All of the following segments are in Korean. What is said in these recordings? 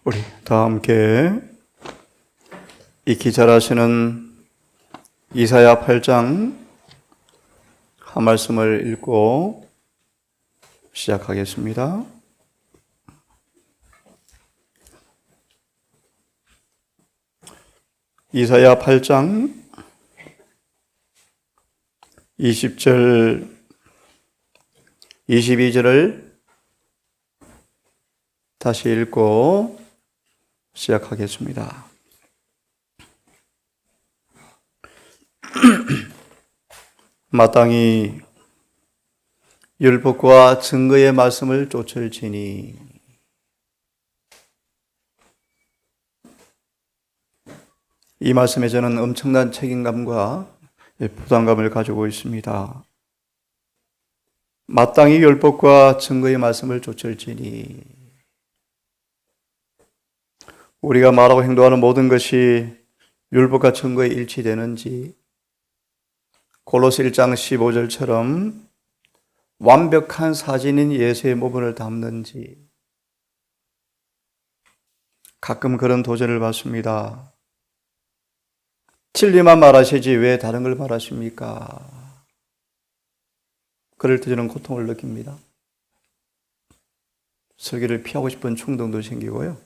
우리 다 함께 익히 잘 아시는 이사야 8장 한 말씀을 읽고 시작하겠습니다. 이사야 8장 20절 22절을 다시 읽고 시작하겠습니다. 마땅히 율법과 증거의 말씀을 쫓을지니 이 말씀에 저는 엄청난 책임감과 부담감을 가지고 있습니다. 마땅히 율법과 증거의 말씀을 쫓을지니 우리가 말하고 행동하는 모든 것이 율법과 증거에 일치되는지 골로새 1장 15절처럼 완벽한 사진인 예수의 모범을 담는지 가끔 그런 도전을 받습니다. 진리만 말하시지 왜 다른 걸 말하십니까? 그럴 때 저는 고통을 느낍니다. 설교를 피하고 싶은 충동도 생기고요.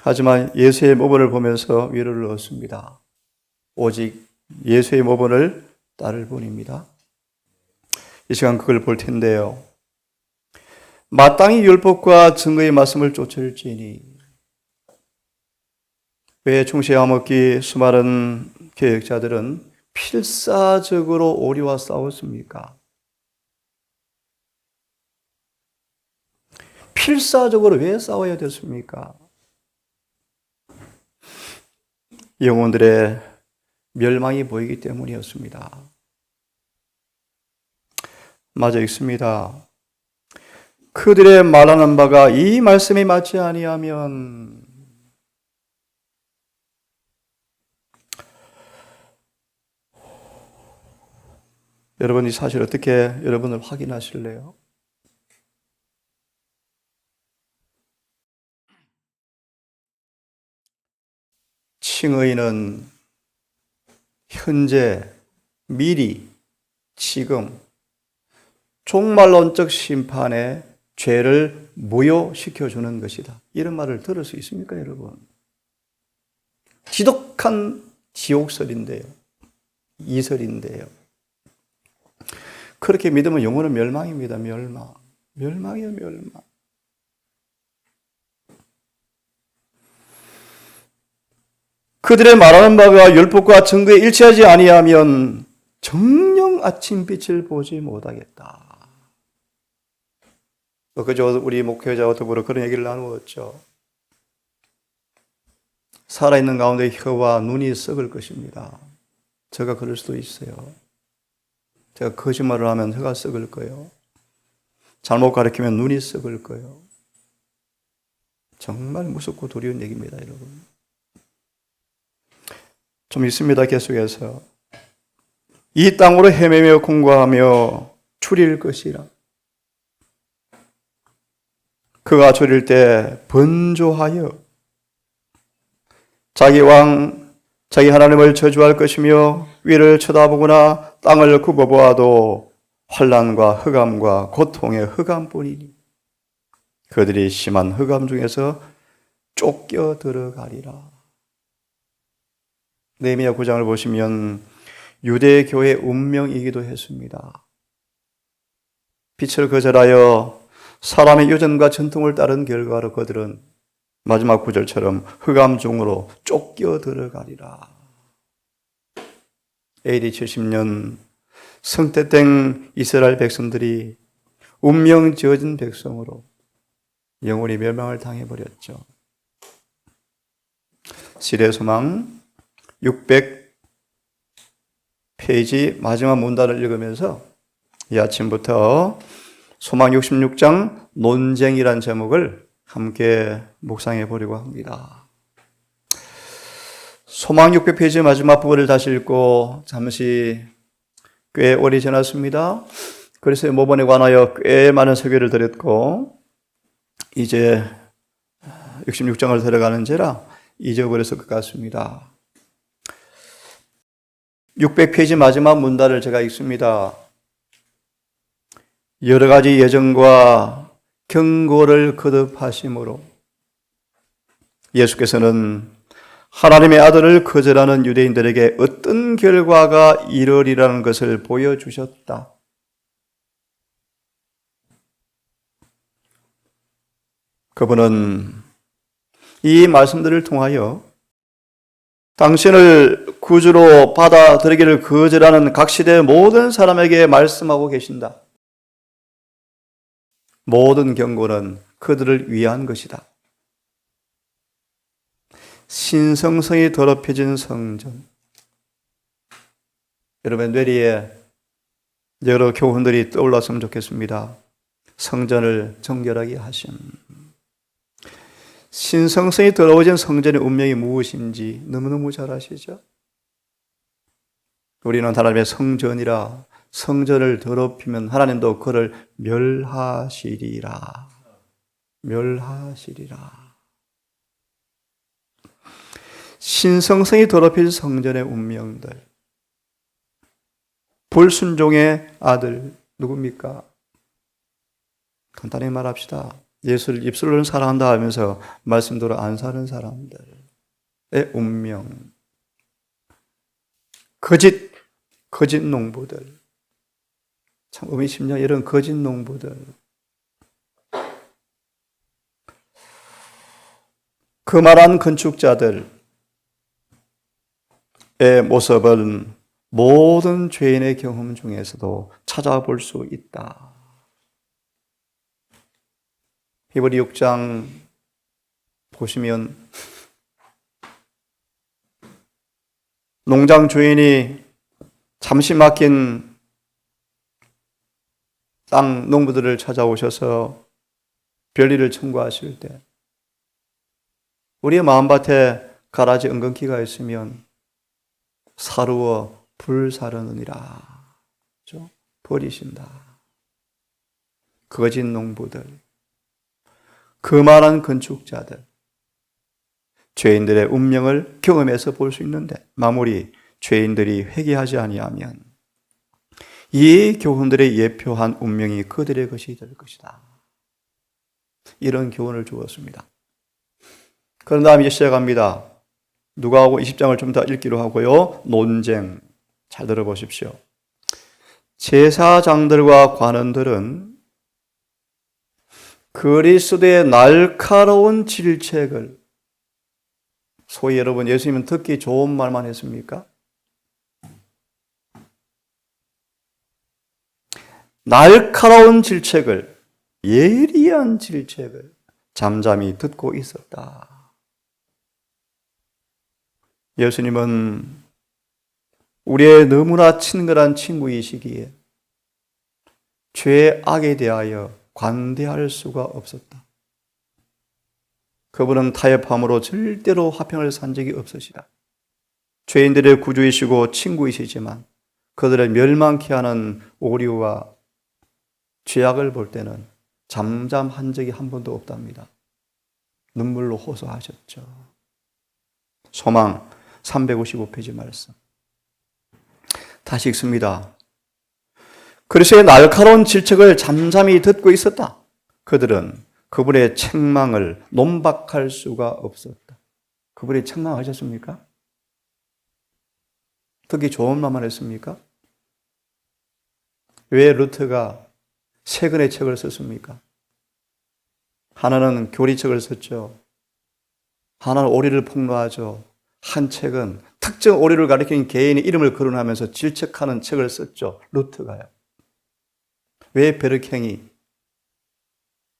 하지만 예수의 모범을 보면서 위로를 얻습니다. 오직 예수의 모범을 따를 뿐입니다. 이 시간 그걸 볼 텐데요. 마땅히 율법과 증거의 말씀을 쫓을지니 왜 중세 암흑기 수많은 교역자들은 필사적으로 오리와 싸웠습니까? 필사적으로 왜 싸워야 됐습니까? 영혼들의 멸망이 보이기 때문이었습니다. 맞아 있습니다. 그들의 말하는 바가 이 말씀에 맞지 아니하면 여러분 이 사실 어떻게 여러분을 확인하실래요? 칭의는 현재, 미리, 지금 종말론적 심판의 죄를 무효시켜주는 것이다. 이런 말을 들을 수 있습니까, 여러분? 지독한 지옥설인데요. 이설인데요. 그렇게 믿으면 영혼은 멸망입니다. 멸망. 멸망이에요, 멸망. 그들의 말하는 바가 율법과 증거에 일치하지 아니하면 정녕 아침빛을 보지 못하겠다. 그저 우리 목회자와 더불어 그런 얘기를 나누었죠. 살아있는 가운데 혀와 눈이 썩을 것입니다. 제가 그럴 수도 있어요. 제가 거짓말을 하면 혀가 썩을 거예요. 잘못 가르치면 눈이 썩을 거예요. 정말 무섭고 두려운 얘기입니다, 여러분. 좀 있습니다, 계속해서. 이 땅으로 헤매며 공고하며 추릴 것이라. 그가 추릴 때 번조하여 자기 왕, 자기 하나님을 저주할 것이며 위를 쳐다보거나 땅을 굽어보아도 환난과 흑암과 고통의 흑암뿐이니 그들이 심한 흑암 중에서 쫓겨 들어가리라. 느헤미야 9장을 보시면 유대 교회의 운명이기도 했습니다. 빛을 거절하여 사람의 유전과 전통을 따른 결과로 그들은 마지막 구절처럼 흑암 중으로 쫓겨 들어가리라. AD 70년 성태땡 이스라엘 백성들이 운명 지어진 백성으로 영원히 멸망을 당해버렸죠. 시대 소망 600페이지 마지막 문단을 읽으면서 이 아침부터 소망 66장 논쟁이란 제목을 함께 묵상해 보려고 합니다. 소망 600페이지 마지막 부분을 다시 읽고 잠시 꽤 오래 지났습니다. 그래서 모본에 관하여 꽤 많은 설교를 드렸고 이제 66장을 들어가는지라 잊어버렸을 것 같습니다. 600페이지 마지막 문단을 제가 읽습니다. 여러 가지 예정과 경고를 거듭하심으로 예수께서는 하나님의 아들을 거절하는 유대인들에게 어떤 결과가 이르리라는 것을 보여주셨다. 그분은 이 말씀들을 통하여 당신을 구주로 받아들이기를 거절하는 각 시대의 모든 사람에게 말씀하고 계신다. 모든 경고는 그들을 위한 것이다. 신성성이 더럽혀진 성전. 여러분 뇌리에 여러 교훈들이 떠올랐으면 좋겠습니다. 성전을 정결하게 하심. 신성성이 더러워진 성전의 운명이 무엇인지 너무너무 잘 아시죠? 우리는 하나님의 성전이라 성전을 더럽히면 하나님도 그를 멸하시리라. 멸하시리라. 신성성이 더럽혀진 성전의 운명들. 불순종의 아들 누굽니까? 간단히 말합시다. 예수를 입술로는 사랑한다 하면서 말씀대로 안 사는 사람들의 운명. 거짓 농부들. 참 의미심장 이런 거짓 농부들. 거만한 건축자들의 모습은 모든 죄인의 경험 중에서도 찾아볼 수 있다. 히브리 6장 보시면 농장 주인이 잠시 맡긴 땅 농부들을 찾아오셔서 별일을 청구하실 때 우리의 마음밭에 가라지 은근키가 있으면 사루어 불사르느니라. 그렇죠? 버리신다. 거짓 농부들, 거만한 건축자들, 죄인들의 운명을 경험해서 볼 수 있는데 마무리 죄인들이 회개하지 아니하면 이 교훈들의 예표한 운명이 그들의 것이 될 것이다. 이런 교훈을 주었습니다. 그런 다음 이제 시작합니다. 누가복음 20장을 좀 더 읽기로 하고요. 논쟁 잘 들어보십시오. 제사장들과 관원들은 그리스도의 날카로운 질책을, 소위 여러분 예수님은 듣기 좋은 말만 했습니까? 날카로운 질책을, 예리한 질책을 잠잠히 듣고 있었다. 예수님은 우리의 너무나 친근한 친구이시기에 죄의 악에 대하여 관대할 수가 없었다. 그분은 타협함으로 절대로 화평을 산 적이 없으시다. 죄인들의 구주이시고 친구이시지만 그들을 멸망케 하는 오류와 죄악을 볼 때는 잠잠한 적이 한 번도 없답니다. 눈물로 호소하셨죠. 소망 355페이지 말씀. 다시 읽습니다. 그리스도의 날카로운 질책을 잠잠히 듣고 있었다. 그들은 그분의 책망을 논박할 수가 없었다. 그분이 책망하셨습니까? 듣기 좋은 말만 했습니까? 왜 루터가 세 권의 책을 썼습니까? 하나는 교리책을 썼죠. 하나는 오리를 폭로하죠. 한 책은 특정 오리를 가리키는 개인의 이름을 거론하면서 질책하는 책을 썼죠. 루터가요. 왜 베르캥이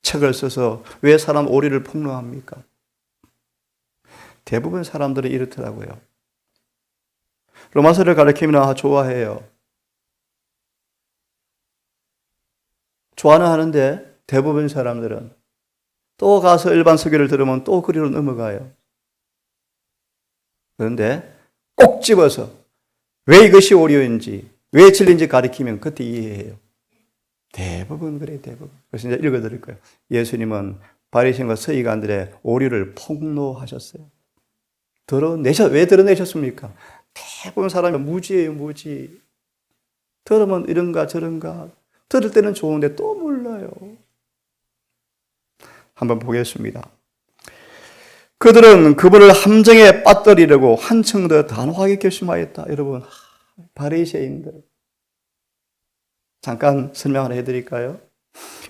책을 써서 왜 사람 오리를 폭로합니까? 대부분 사람들이 이렇더라고요. 로마서를 가르치면 좋아해요. 좋아는 하는데 대부분 사람들은 또 가서 일반 설교를 들으면 또 그리로 넘어가요. 그런데 꼭 집어서 왜 이것이 오류인지 왜 진리인지 가르치면 그때 이해해요. 대부분 그래요. 대부분. 그래서 이제 읽어드릴 거예요. 예수님은 바리새인과 서기관들의 오류를 폭로하셨어요. 왜 드러내셨습니까? 대부분 사람이 무지예요, 무지. 들으면 이런가 저런가. 들을 때는 좋은데 또 몰라요. 한번 보겠습니다. 그들은 그분을 함정에 빠뜨리려고 한층 더 단호하게 결심하였다. 여러분, 바리새인들. 잠깐 설명 하나 해드릴까요?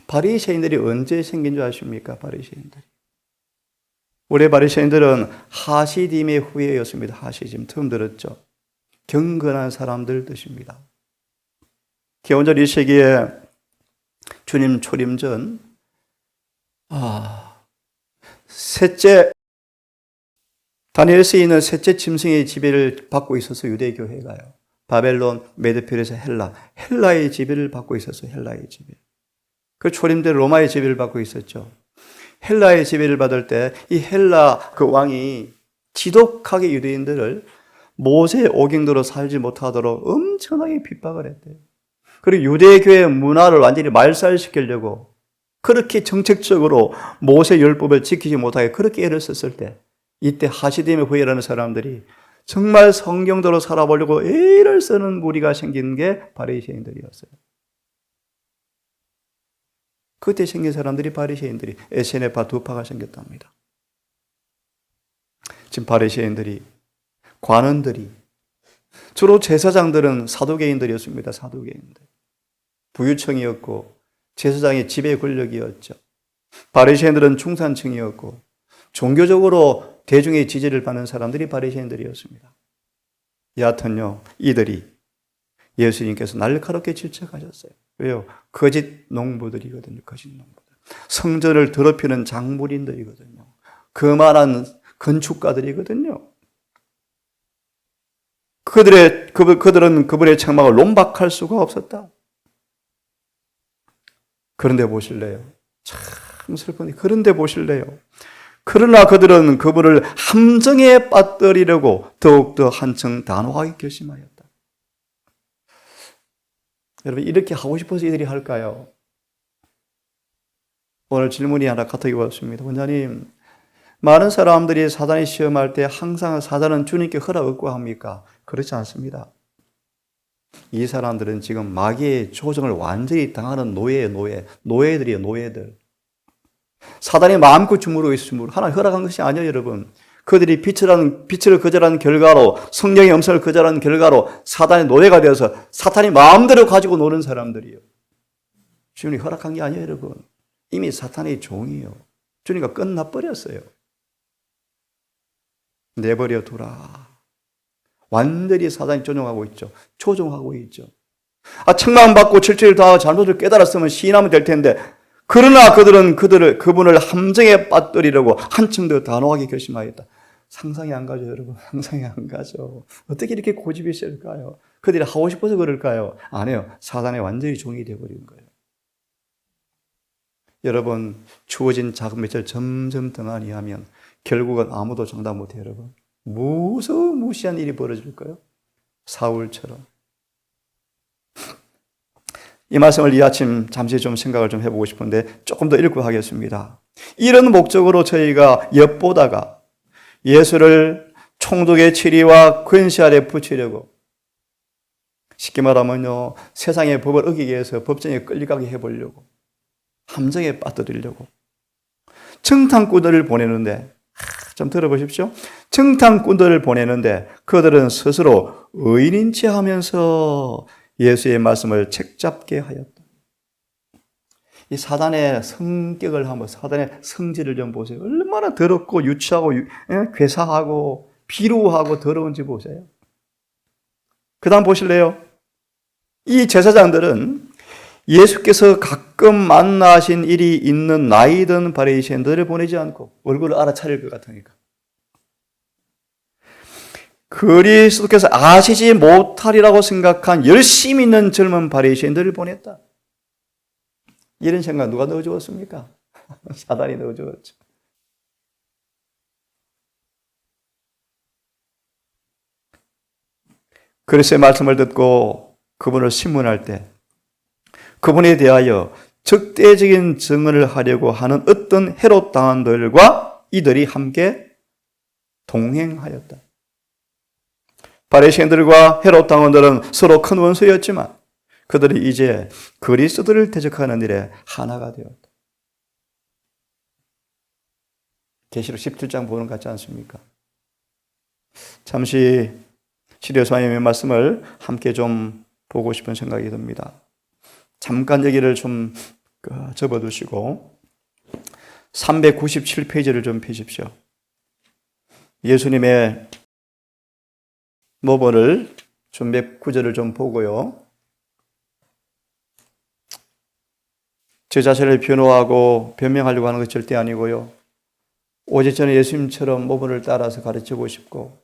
바리새인들이 언제 생긴 줄 아십니까? 바리새인들이. 우리 바리새인들은 하시딤의 후예였습니다. 하시딤 처음 들었죠? 경건한 사람들 뜻입니다. 기원전 2세기에 주님 초림 전 셋째 다니엘서에 있는 셋째 짐승의 지배를 받고 있어서 유대교회가요. 바벨론, 메드페르사, 헬라의 지배를 받고 있었어요. 헬라의 지배. 그 초림 때 로마의 지배를 받고 있었죠. 헬라의 지배를 받을 때 이 헬라 그 왕이 지독하게 유대인들을 모세의 오경도로 살지 못하도록 엄청나게 핍박을 했대요. 그리고 유대교의 문화를 완전히 말살시키려고 그렇게 정책적으로 모세 율법을 지키지 못하게 그렇게 애를 썼을 때 이때 하시딤의 후예라는 사람들이 정말 성경대로 살아보려고 애를 쓰는 무리가 생긴 게 바리새인들이었어요. 그때 생긴 사람들이 바리새인들이 에세네파 두 파가 생겼답니다. 지금 바리새인들이 관원들이 주로 제사장들은 사두개인들이었습니다. 사두개인들. 부유층이었고 제사장의 지배 권력이었죠. 바리새인들은 중산층이었고 종교적으로 대중의 지지를 받는 사람들이 바리새인들이었습니다. 여하튼요, 이들이 예수님께서 날카롭게 질책하셨어요. 왜요? 거짓 농부들이거든요. 거짓 농부들. 성전을 더럽히는 장물인들이거든요. 그만한 건축가들이거든요. 그들은 그분의 책망을 논박할 수가 없었다. 그런데 보실래요? 참 슬프니 그런데 보실래요? 그러나 그들은 그분을 함정에 빠뜨리려고 더욱더 한층 단호하게 결심하였다. 여러분, 이렇게 하고 싶어서 이들이 할까요? 오늘 질문이 하나 카톡에 왔습니다. 원장님, 많은 사람들이 사단이 시험할 때 항상 사단은 주님께 허락 얻고 합니까? 그렇지 않습니다. 이 사람들은 지금 마귀의 조정을 완전히 당하는 노예들이에요, 노예들. 사단이 마음껏 주무르고 있으므로 하나님 허락한 것이 아니에요, 여러분. 그들이 빛을 거절하는 결과로, 성령의 음성을 거절하는 결과로 사단의 노예가 되어서 사탄이 마음대로 가지고 노는 사람들이에요. 주님이 허락한 게 아니에요, 여러분. 이미 사탄의 종이에요. 주님과 끝나버렸어요. 내버려 두라. 완전히 사단이 조종하고 있죠. 조종하고 있죠. 책망 받고 질책을 당하고 잘못을 깨달았으면 시인하면 될 텐데, 그러나 그분을 함정에 빠뜨리려고 한층 더 단호하게 결심하였다. 상상이 안 가죠, 여러분. 상상이 안 가죠. 어떻게 이렇게 고집이 있을까요? 그들이 하고 싶어서 그럴까요? 아니에요. 사단의 완전히 종이 되어버린 거예요. 여러분, 주어진 작은 맺을 점점 등한히 하면 결국은 아무도 장담 못해요, 여러분. 무시한 일이 벌어질 거예요. 사울처럼. 이 말씀을 이 아침 잠시 좀 생각을 좀 해보고 싶은데 조금 더 읽고 하겠습니다. 이런 목적으로 저희가 엿보다가 예수를 총독의 치리와 권세 아래 붙이려고, 쉽게 말하면요, 세상의 법을 어기게 해서 법정에 끌려가게 해보려고, 함정에 빠뜨리려고 정탐꾼들을 보내는데, 좀 들어보십시오. 정탐꾼들을 보내는데 그들은 스스로 의인인 체 하면서 예수의 말씀을 책잡게 하였다. 이 사단의 성격을 한번, 사단의 성질을 좀 보세요. 얼마나 더럽고 유치하고 괴사하고 비루하고 더러운지 보세요. 그 다음 보실래요? 이 제사장들은 예수께서 가끔 만나신 일이 있는 나이든 바리새인들을 보내지 않고, 얼굴을 알아차릴 것 같으니까, 그리스도께서 아시지 못하리라고 생각한 열심히 있는 젊은 바리새인들을 보냈다. 이런 생각 누가 넣어주었습니까? 사단이 넣어주었죠. 그리스도의 말씀을 듣고 그분을 신문할 때 그분에 대하여 적대적인 증언을 하려고 하는 어떤 헤롯 당원들과 이들이 함께 동행하였다. 바리새인들과 헤롯 당원들은 서로 큰 원수였지만 그들이 이제 그리스도를 대적하는 일에 하나가 되었다. 계시록 17장 보는 것 같지 않습니까? 잠시 시리아서의 말씀을 함께 좀 보고 싶은 생각이 듭니다. 잠깐 여기를 좀 접어두시고 397페이지를 좀 펴십시오. 예수님의 모범을 좀 몇 구절을 좀 보고요. 제 자신을 변호하고 변명하려고 하는 것이 절대 아니고요. 오직 저는 예수님처럼 모범을 따라서 가르치고 싶고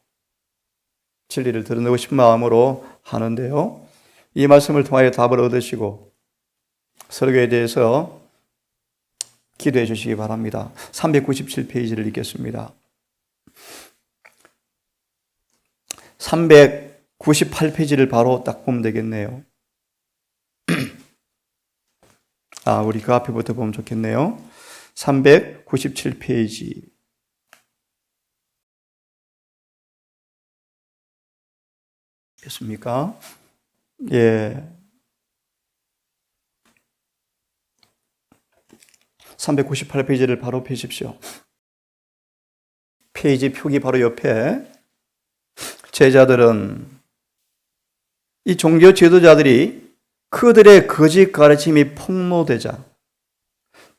진리를 드러내고 싶은 마음으로 하는데요. 이 말씀을 통하여 답을 얻으시고 설교에 대해서 기도해 주시기 바랍니다. 397페이지를 읽겠습니다. 398페이지를 바로 딱 보면 되겠네요. 우리 그 앞에부터 보면 좋겠네요. 397페이지. 됐습니까? 예. 398페이지를 바로 펴십시오. 페이지 표기 바로 옆에 제자들은 이 종교 지도자들이 그들의 거짓 가르침이 폭로되자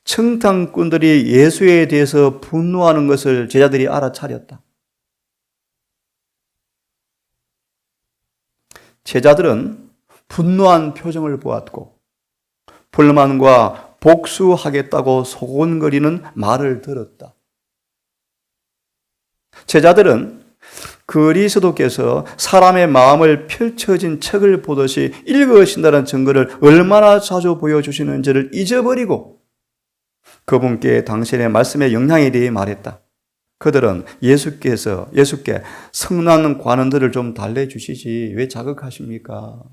청탕꾼들이 예수에 대해서 분노하는 것을 제자들이 알아차렸다. 제자들은 분노한 표정을 보았고 불만과 복수하겠다고 소곤거리는 말을 들었다. 제자들은 그리스도께서 사람의 마음을 펼쳐진 책을 보듯이 읽으신다는 증거를 얼마나 자주 보여주시는지를 잊어버리고 그분께 당신의 말씀의 영향에 대해 말했다. 그들은 예수께 성난 관원들을 좀 달래주시지 왜 자극하십니까?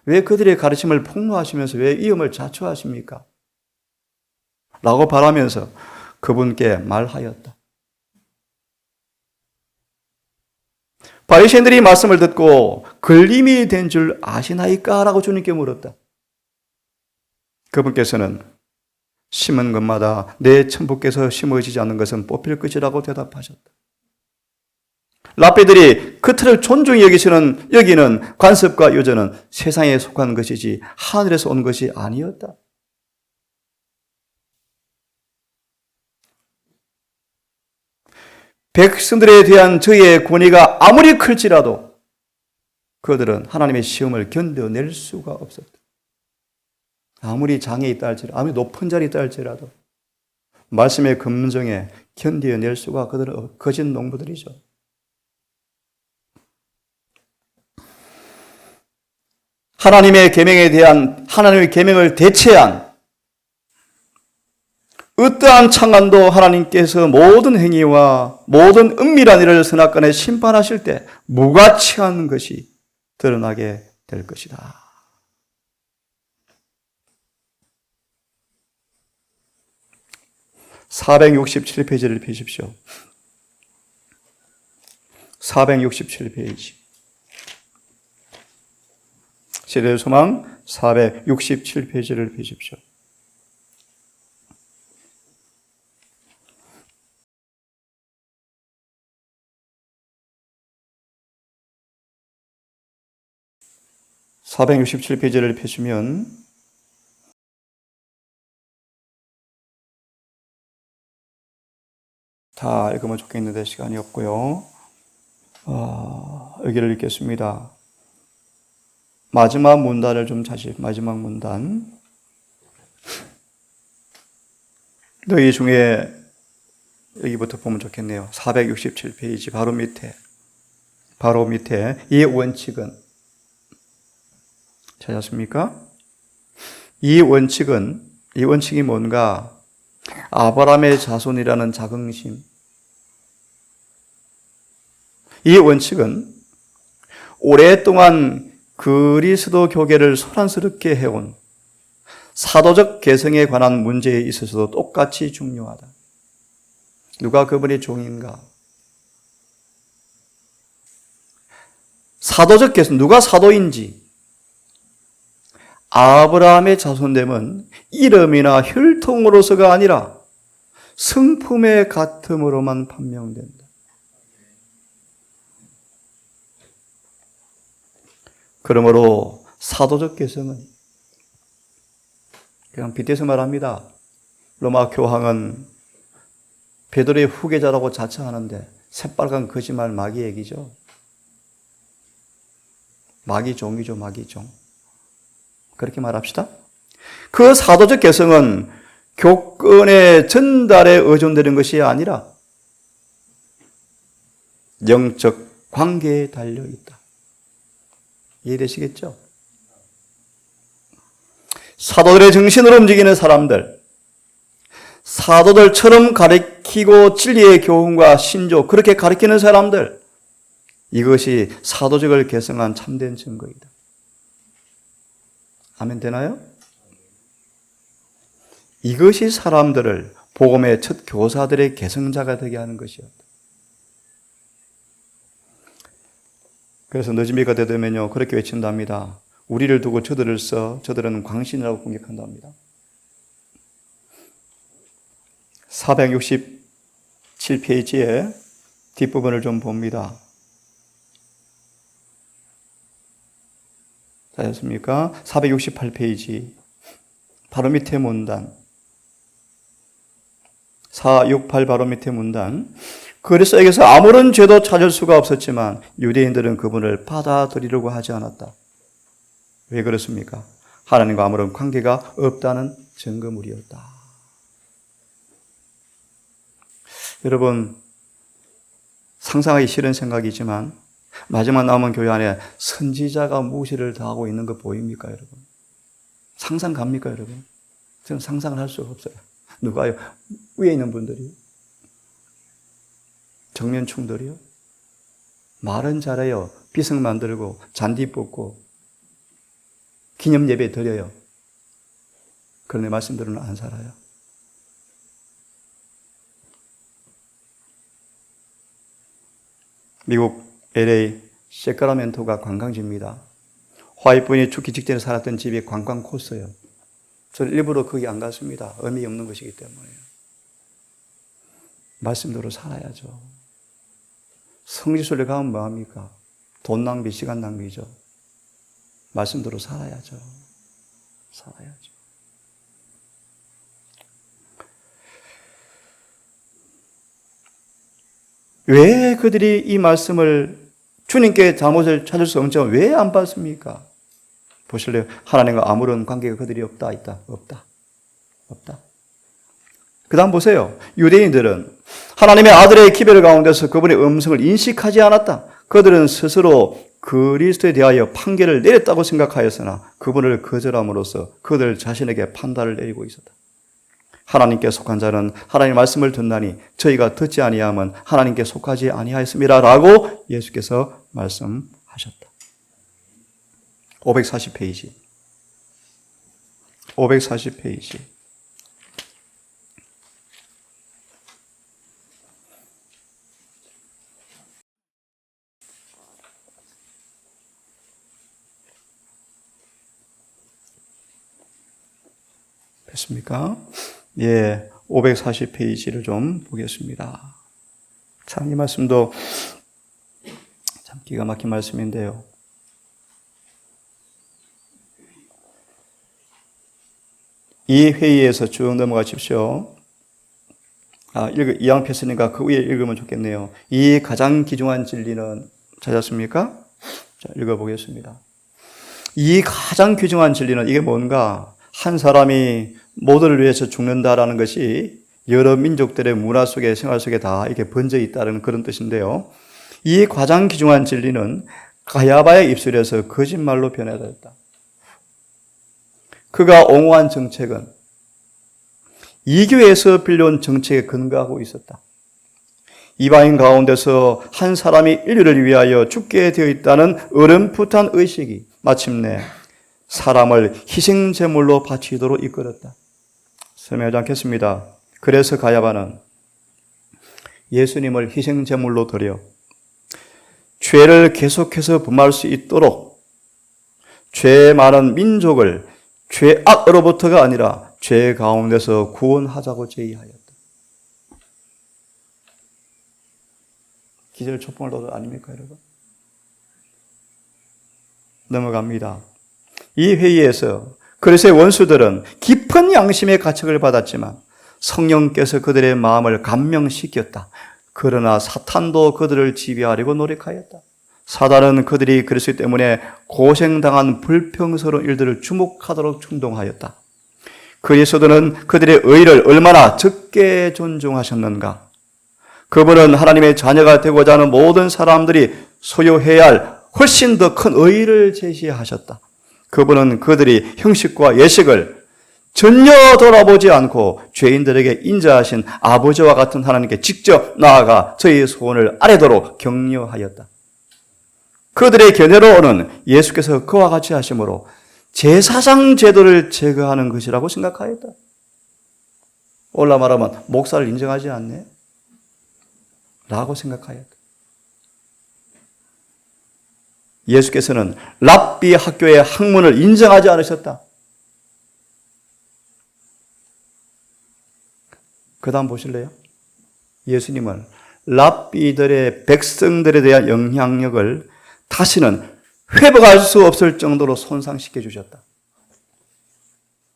왜 그들의 가르침을 폭로하시면서 왜 위험을 자초하십니까? 라고 바라면서 그분께 말하였다. 바리새인들이 말씀을 듣고 걸림이 된 줄 아시나이까? 라고 주님께 물었다. 그분께서는 심은 것마다 내 천부께서 심어지지 않는 것은 뽑힐 것이라고 대답하셨다. 랍비들이 그 틀을 존중히 여기는 관습과 유전은 세상에 속한 것이지 하늘에서 온 것이 아니었다. 백성들에 대한 저희의 권위가 아무리 클지라도 그들은 하나님의 시험을 견뎌낼 수가 없었다. 아무리 장애 있다 할지라도, 아무리 높은 자리에 있다 할지라도 말씀의 검증에 견뎌낼 수가 그들은 거짓 농부들이죠. 하나님의 계명을 대체한 어떠한 창간도 하나님께서 모든 행위와 모든 은밀한 일을 선악간에 심판하실 때 무가치한 것이 드러나게 될 것이다. (467페이지를) 펴십시오. 467페이지. 시대의 소망 467페이지를 펴십시오. (467페이지를) 펴시면 다 읽으면 좋겠는데 시간이 없고요. 여기를 읽겠습니다. 마지막 문단을 마지막 문단. 너희 중에 여기부터 보면 좋겠네요. 467페이지 바로 밑에 이 원칙은 찾았습니까? 이 원칙이 뭔가? 아브라함의 자손이라는 자긍심. 이 원칙은 오랫동안 그리스도 교계를 소란스럽게 해온 사도적 개성에 관한 문제에 있어서도 똑같이 중요하다. 누가 그분의 종인가? 사도적 개성, 누가 사도인지. 아브라함의 자손됨은 이름이나 혈통으로서가 아니라 성품의 같음으로만 판명된다. 그러므로 사도적 개성은 그냥 빗대서 말합니다. 로마 교황은 베드로의 후계자라고 자처하는데 새빨간 거짓말 마귀 얘기죠. 마귀 종이죠, 마귀 종. 그렇게 말합시다. 그 사도적 개성은 교권의 전달에 의존되는 것이 아니라 영적 관계에 달려있다. 이해되시겠죠? 사도들의 정신으로 움직이는 사람들, 사도들처럼 가르치고 진리의 교훈과 신조, 그렇게 가르치는 사람들, 이것이 사도적을 개성한 참된 증거이다. 아멘 되나요? 이것이 사람들을 복음의 첫 교사들의 개성자가 되게 하는 것이었다. 그래서 늦은 비가 되면요 그렇게 외친답니다. 우리를 두고 저들을 써 저들은 광신이라고 공격한답니다. 467페이지의 뒷부분을 좀 봅니다. 찾았습니까? 468페이지 바로 밑에 문단 468 바로 밑에 문단 그리스도에게서 아무런 죄도 찾을 수가 없었지만 유대인들은 그분을 받아들이려고 하지 않았다. 왜 그렇습니까? 하나님과 아무런 관계가 없다는 증거물이었다. 여러분 상상하기 싫은 생각이지만 마지막 남은 교회 안에 선지자가 무시를 당하고 있는 거 보입니까 여러분? 상상 갑니까 여러분? 저는 상상을 할 수가 없어요. 누가요? 위에 있는 분들이 정면 충돌이요? 말은 잘해요. 비석 만들고 잔디 뽑고 기념 예배 드려요. 그런데 말씀대로는 안 살아요. 미국 LA 세크라멘토가 관광지입니다. 화이트분이 죽기 직전에 살았던 집이 관광 코스예요. 저는 일부러 거기 안 갔습니다. 의미 없는 것이기 때문에요. 말씀대로 살아야죠. 성지순례 가면 뭐합니까? 돈 낭비, 시간 낭비죠. 말씀대로 살아야죠. 살아야죠. 왜 그들이 이 말씀을 주님께 잘못을 찾을 수 없지만 왜 안 받습니까? 보실래요? 하나님과 아무런 관계가 그들이 없다, 있다, 없다. 없다. 그 다음 보세요. 유대인들은 하나님의 아들의 기별 가운데서 그분의 음성을 인식하지 않았다. 그들은 스스로 그리스도에 대하여 판결을 내렸다고 생각하였으나 그분을 거절함으로써 그들 자신에게 판단을 내리고 있었다. 하나님께 속한 자는 하나님의 말씀을 듣나니 저희가 듣지 아니하면 하나님께 속하지 아니하였습니다. 라고 예수께서 말씀하셨다. 540페이지. 540페이지. 됐습니까? 예, 540페이지를 좀 보겠습니다. 참, 이 말씀도 참 기가 막힌 말씀인데요. 이 회의에서 쭉 넘어가십시오. 이왕 폈으니까 그 위에 읽으면 좋겠네요. 이 가장 귀중한 진리는 찾았습니까? 자, 읽어보겠습니다. 이 가장 귀중한 진리는 이게 뭔가? 한 사람이 모두를 위해서 죽는다라는 것이 여러 민족들의 문화 속에 생활 속에 다 이렇게 번져 있다는 그런 뜻인데요. 이 가장 귀중한 진리는 가야바의 입술에서 거짓말로 변해졌다. 그가 옹호한 정책은 이교에서 빌려온 정책에 근거하고 있었다. 이방인 가운데서 한 사람이 인류를 위하여 죽게 되어 있다는 어렴풋한 의식이 마침내 사람을 희생제물로 바치도록 이끌었다. 설명하지 않겠습니다. 그래서 가야바는 예수님을 희생제물로 드려 죄를 계속해서 범할 수 있도록 죄 많은 민족을 죄악으로부터가 아니라 죄 가운데서 구원하자고 제의하였다. 기절 초풍을 둬도 아닙니까, 여러분? 넘어갑니다. 이 회의에서 그리스도의 원수들은 깊은 양심의 가책을 받았지만 성령께서 그들의 마음을 감명시켰다. 그러나 사탄도 그들을 지배하려고 노력하였다. 사단은 그들이 그리스도 때문에 고생당한 불평스러운 일들을 주목하도록 충동하였다. 그리스도는 그들의 의를 얼마나 적게 존중하셨는가. 그분은 하나님의 자녀가 되고자 하는 모든 사람들이 소유해야 할 훨씬 더 큰 의를 제시하셨다. 그분은 그들이 형식과 예식을 전혀 돌아보지 않고 죄인들에게 인자하신 아버지와 같은 하나님께 직접 나아가 저희 소원을 아뢰도록 격려하였다. 그들의 견해로 오는 예수께서 그와 같이 하심으로 제사장 제도를 제거하는 것이라고 생각하였다. 올라 말하면 목사를 인정하지 않네? 라고 생각하였다. 예수께서는 랍비 학교의 학문을 인정하지 않으셨다. 그 다음 보실래요? 예수님은 랍비들의 백성들에 대한 영향력을 다시는 회복할 수 없을 정도로 손상시켜 주셨다.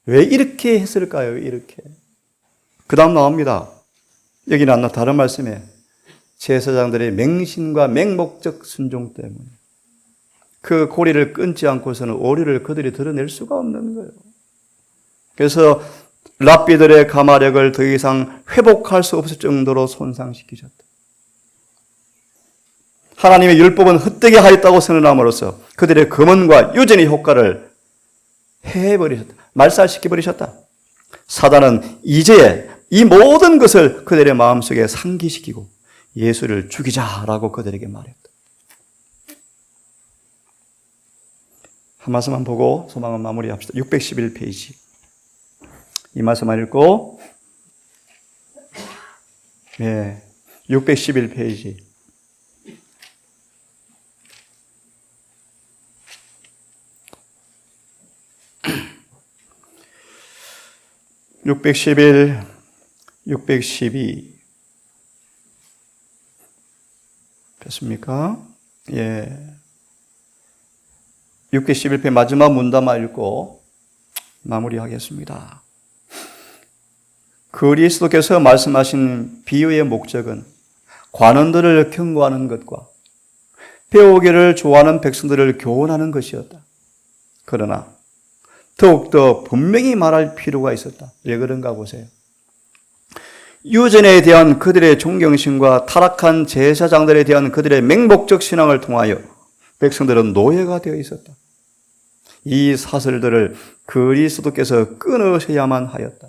왜 이렇게 했을까요? 이렇게. 그 다음 나옵니다. 여기는 안 나 다른 말씀에 제사장들의 맹신과 맹목적 순종 때문에 그 고리를 끊지 않고서는 오리를 그들이 드러낼 수가 없는 거예요. 그래서 랍비들의 가마력을 더 이상 회복할 수 없을 정도로 손상시키셨다. 하나님의 율법은 헛되게 하였다고 선언함으로써 그들의 금원과 유전의 효과를 해버리셨다. 말살시켜버리셨다. 사단은 이제 이 모든 것을 그들의 마음속에 상기시키고 예수를 죽이자라고 그들에게 말했다. 한 말씀만 보고 소망은 마무리합시다. 611페이지. 이 말씀만 읽고 611페이지. (611) 612 됐습니까? 611편 마지막 문단만 읽고 마무리하겠습니다. 그리스도께서 말씀하신 비유의 목적은 관원들을 경고하는 것과 배우기를 좋아하는 백성들을 교훈하는 것이었다. 그러나 더욱더 분명히 말할 필요가 있었다. 왜 그런가 보세요. 유전에 대한 그들의 존경심과 타락한 제사장들에 대한 그들의 맹목적 신앙을 통하여 백성들은 노예가 되어 있었다. 이 사슬들을 그리스도께서 끊으셔야만 하였다.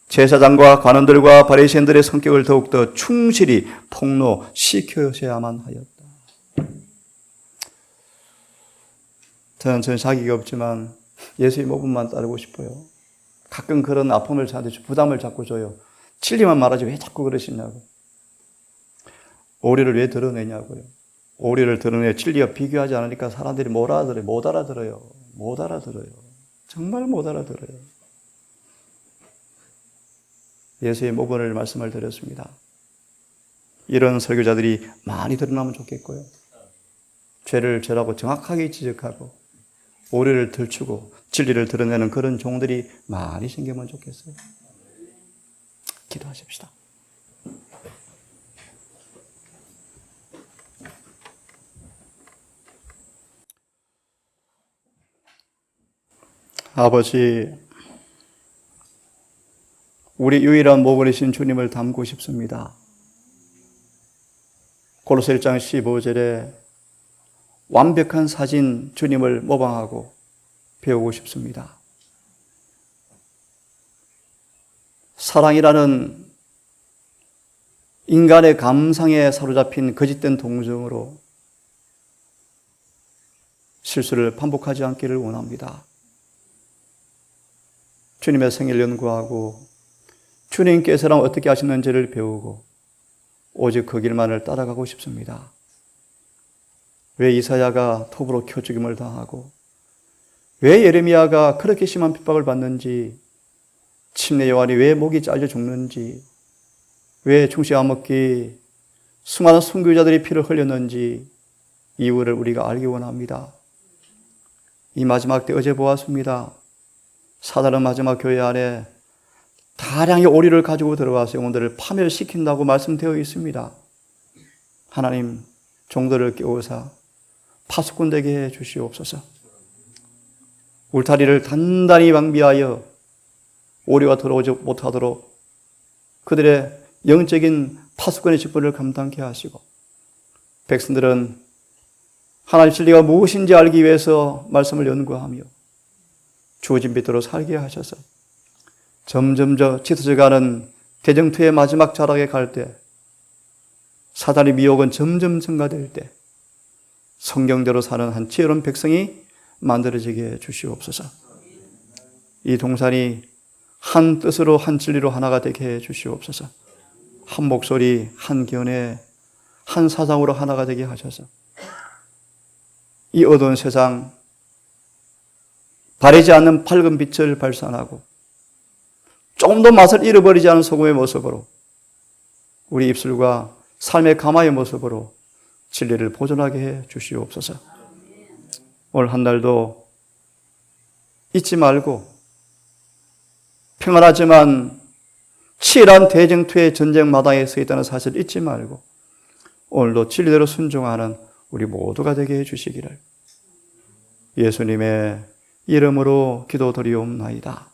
제사장과 관원들과 바리새인들의 성격을 더욱더 충실히 폭로시켜셔야만 하였다. 저는 자격이 없지만 예수의 모범만 따르고 싶어요. 가끔 그런 아픔을 저한테 부담을 자꾸 줘요. 진리만 말하지 왜 자꾸 그러시냐고. 오리를 왜 드러내냐고요. 오리를 드러내 진리와 비교하지 않으니까 사람들이 못 알아들어요. 정말 못 알아들어요. 예수의 모범을 말씀을 드렸습니다. 이런 설교자들이 많이 드러나면 좋겠고요. 죄를 죄라고 정확하게 지적하고 오리를 들추고 진리를 드러내는 그런 종들이 많이 생기면 좋겠어요. 기도하십시다. 아버지, 우리 유일한 모범이신 주님을 닮고 싶습니다. 고로새 1장 15절에 완벽한 사진 주님을 모방하고 배우고 싶습니다. 사랑이라는 인간의 감상에 사로잡힌 거짓된 동정으로 실수를 반복하지 않기를 원합니다. 주님의 생일 연구하고 주님께서는 어떻게 하시는지를 배우고 오직 그 길만을 따라가고 싶습니다. 왜 이사야가 톱으로 켜 죽임을 당하고 왜 예레미야가 그렇게 심한 핍박을 받는지, 침례 요한이 왜 목이 잘려 죽는지, 왜 충시 암흑기 수많은 순교자들이 피를 흘렸는지 이유를 우리가 알기 원합니다. 이 마지막 때 어제 보았습니다. 사단은 마지막 교회 안에 다량의 오리를 가지고 들어와서 영혼들을 파멸시킨다고 말씀되어 있습니다. 하나님, 종들을 깨우사 파수꾼 되게 해 주시옵소서. 울타리를 단단히 방비하여 오리가 들어오지 못하도록 그들의 영적인 파수꾼의 직분을 감당케 하시고, 백성들은 하나님 진리가 무엇인지 알기 위해서 말씀을 연구하며 주어진 빛으로 살게 하셔서 점점 짙어져가는 대정투의 마지막 자락에 갈 때, 사단의 미혹은 점점 증가될 때 성경대로 사는 한 지혜로운 백성이 만들어지게 해 주시옵소서. 이 동산이 한 뜻으로 한 진리로 하나가 되게 해 주시옵소서. 한 목소리, 한 견해, 한 사상으로 하나가 되게 하셔서 이 어두운 세상 바래지 않는 밝은 빛을 발산하고 조금도 맛을 잃어버리지 않은 소금의 모습으로 우리 입술과 삶의 가마의 모습으로 진리를 보존하게 해 주시옵소서. 오늘 한 날도 잊지 말고 평안하지만 치열한 대쟁투의 전쟁 마당에 서 있다는 사실을 잊지 말고 오늘도 진리대로 순종하는 우리 모두가 되게 해 주시기를 예수님의 이름으로 기도드리옵나이다.